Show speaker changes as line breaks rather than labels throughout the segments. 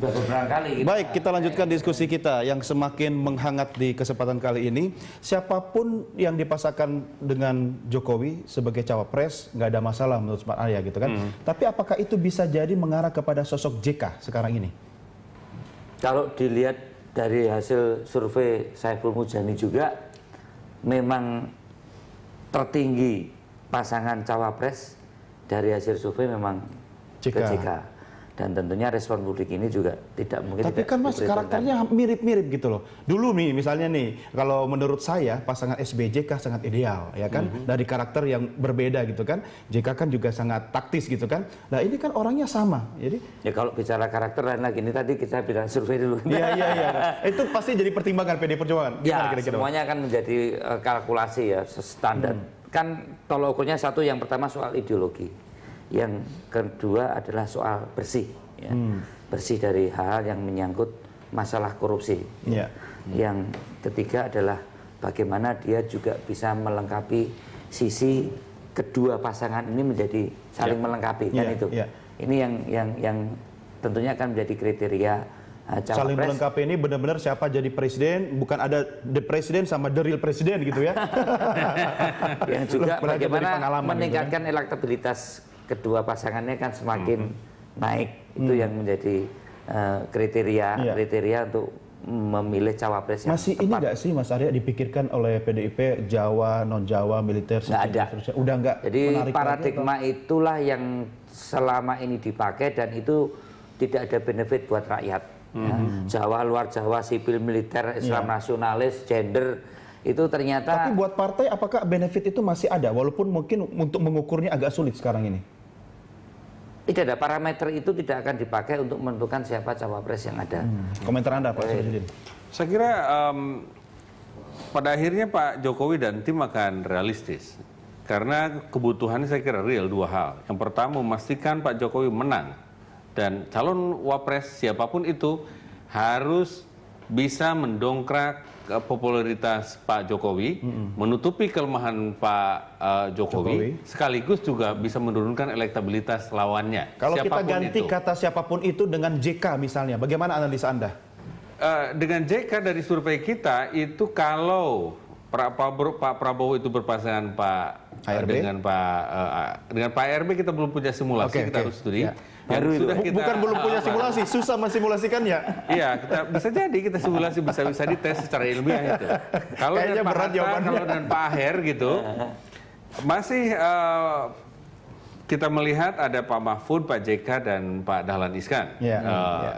sudah beberapa kali.
Baik, kita lanjutkan diskusi kita yang semakin menghangat di kesempatan kali ini. Siapapun yang dipasangkan dengan Jokowi sebagai cawapres nggak ada masalah menurut Pak Arya gitu kan. Tapi apakah itu bisa jadi mengarah kepada sosok JK sekarang ini?
Kalau dilihat dari hasil survei Saiful Mujani juga, memang tertinggi pasangan cawapres dari hasil survei memang ke JK. Dan tentunya respon publik ini juga tidak mungkin.
Tapi kan Mas karakternya mirip-mirip gitu loh. Dulu nih misalnya nih, kalau menurut saya pasangan SBY-JK sangat ideal ya kan. Dari karakter yang berbeda gitu kan. JK kan juga sangat taktis gitu kan. Nah ini kan orangnya sama. Jadi
ya kalau bicara karakter lain lagi, ini tadi kita bilang survei dulu.
Iya. Itu pasti jadi pertimbangan PD Perjuangan.
Ya, semuanya akan menjadi kalkulasi ya, standar. Kan tolok ukurnya satu, yang pertama soal ideologi. Yang kedua adalah soal bersih, ya. Bersih dari hal-hal yang menyangkut masalah korupsi. Yang ketiga adalah bagaimana dia juga bisa melengkapi sisi kedua pasangan ini menjadi saling melengkapi, kan itu. Ini yang tentunya akan menjadi kriteria cawapres.
Saling melengkapi ini benar-benar siapa jadi presiden, bukan ada the presiden sama the real presiden gitu ya.
Yang juga bagaimana meningkatkan elektabilitas kedua pasangannya kan semakin naik, itu yang menjadi kriteria untuk memilih cawapres yang
masih
tepat.
Ini nggak sih Mas Arya dipikirkan oleh PDIP Jawa, non Jawa, militer?
Nggak ada.
Udah nggak.
Jadi paradigma itulah yang selama ini dipakai dan itu tidak ada benefit buat rakyat. Ya. Jawa, luar Jawa, sipil, militer, Islam nasionalis, gender, itu ternyata.
Tapi buat partai apakah benefit itu masih ada walaupun mungkin untuk mengukurnya agak sulit sekarang ini?
Tidak ada, parameter itu tidak akan dipakai untuk menentukan siapa cawapres yang ada.
Komentar Anda Pak Sirojudin?
Saya kira pada akhirnya Pak Jokowi dan tim akan realistis. Karena kebutuhannya saya kira real dua hal. Yang pertama memastikan Pak Jokowi menang. Dan calon wapres siapapun itu harus bisa mendongkrak popularitas Pak Jokowi, menutupi kelemahan Pak Jokowi, sekaligus juga bisa menurunkan elektabilitas lawannya.
Kalau kita ganti kata siapapun itu dengan JK misalnya, bagaimana analisa Anda?
Dengan JK dari survei kita itu kalau Pak Prabowo itu berpasangan dengan Pak ARB kita belum punya simulasi, kita harus studi.
Bukan belum punya simulasi, susah mensimulasikannya.
Iya, bisa jadi kita simulasi bisa dites secara ilmiah itu. Kalau dengan Pak Hatta, kalau dengan Pak Aher gitu, masih kita melihat ada Pak Mahfud, Pak JK dan Pak Dahlan Iskan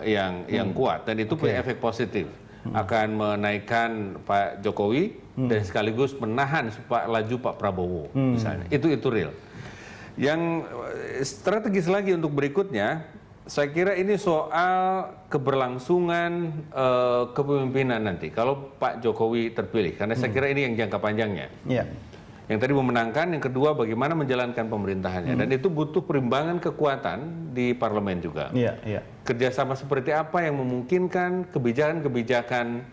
yang kuat dan itu punya efek positif. Akan menaikkan Pak Jokowi dan sekaligus menahan laju Pak Prabowo misalnya. Itu real. Yang strategis lagi untuk berikutnya, saya kira ini soal keberlangsungan kepemimpinan nanti kalau Pak Jokowi terpilih, karena saya kira ini yang jangka panjangnya. Yang tadi memenangkan, yang kedua bagaimana menjalankan pemerintahannya, dan itu butuh perimbangan kekuatan di parlemen juga. Kerjasama seperti apa yang memungkinkan kebijakan-kebijakan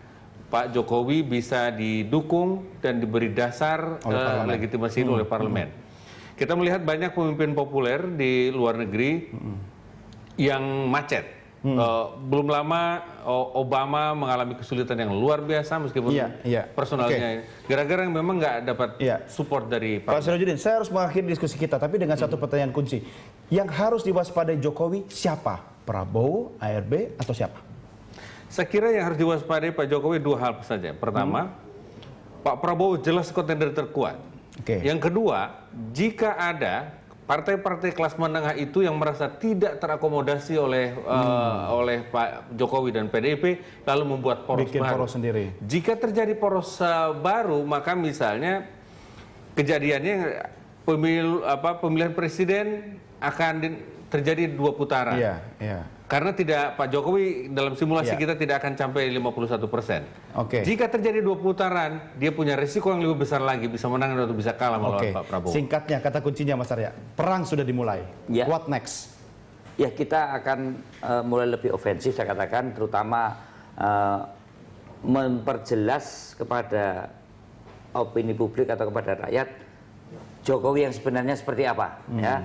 Pak Jokowi bisa didukung dan diberi dasar legitimasi oleh parlemen. Kita melihat banyak pemimpin populer di luar negeri yang macet. Belum lama Obama mengalami kesulitan yang luar biasa meskipun personalnya gara-gara yang memang nggak dapat support dari
Pak Sirojudin. Saya harus mengakhiri diskusi kita, tapi dengan satu pertanyaan kunci. Yang harus diwaspadai Jokowi siapa? Prabowo, ARB, atau siapa?
Saya kira yang harus diwaspadai Pak Jokowi dua hal saja. Pertama, Pak Prabowo jelas kontender terkuat. Yang kedua, jika ada partai-partai kelas menengah itu yang merasa tidak terakomodasi oleh Pak Jokowi dan PDIP, lalu membuat poros baru.
Sendiri.
Jika terjadi poros baru, maka misalnya kejadiannya pemilihan presiden akan terjadi 2 putaran. Karena Pak Jokowi dalam simulasi kita tidak akan sampai 51%. Jika terjadi 2 putaran, dia punya risiko yang lebih besar lagi, bisa menang atau bisa kalah melawan Pak Prabowo.
Singkatnya, kata kuncinya Mas Arya, perang sudah dimulai. What next?
Ya, kita akan mulai lebih ofensif, saya katakan, terutama memperjelas kepada opini publik atau kepada rakyat Jokowi yang sebenarnya seperti apa. Ya.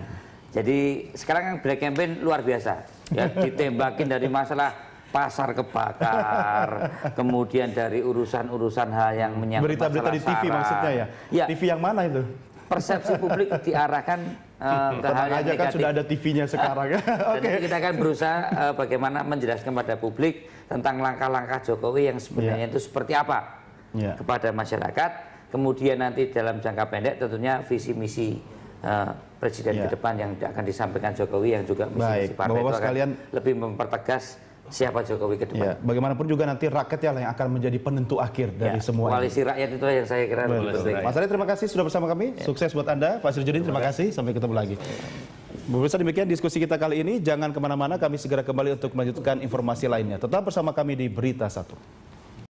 Jadi sekarang kan black campaign luar biasa. Ya, ditembakin dari masalah pasar kebakar, kemudian dari urusan-urusan hal yang menyangkut
berita-berita di TV
SARA.
maksudnya ya?
Ya,
TV yang mana itu?
persepsi publik diarahkan ke hal yang
aja kan
negatif.
sudah ada TV-nya sekarang.
Dan kita akan berusaha bagaimana menjelaskan pada publik tentang langkah-langkah Jokowi yang sebenarnya itu seperti apa kepada masyarakat. Kemudian nanti dalam jangka pendek tentunya visi misi presiden ke depan yang akan disampaikan Jokowi yang juga misi partai itu akan lebih mempertegas siapa Jokowi ke depan.
Bagaimanapun juga nanti rakyat yang akan menjadi penentu akhir dari semua
koalisi rakyat itu yang saya kira lebih penting.
Mas Ari, terima kasih sudah bersama kami. Sukses buat Anda. Pak Syarjudin, terima kasih. Sampai ketemu lagi. Pemirsa, demikian diskusi kita kali ini. Jangan kemana-mana, kami segera kembali untuk melanjutkan informasi lainnya. Tetap bersama kami di Berita 1.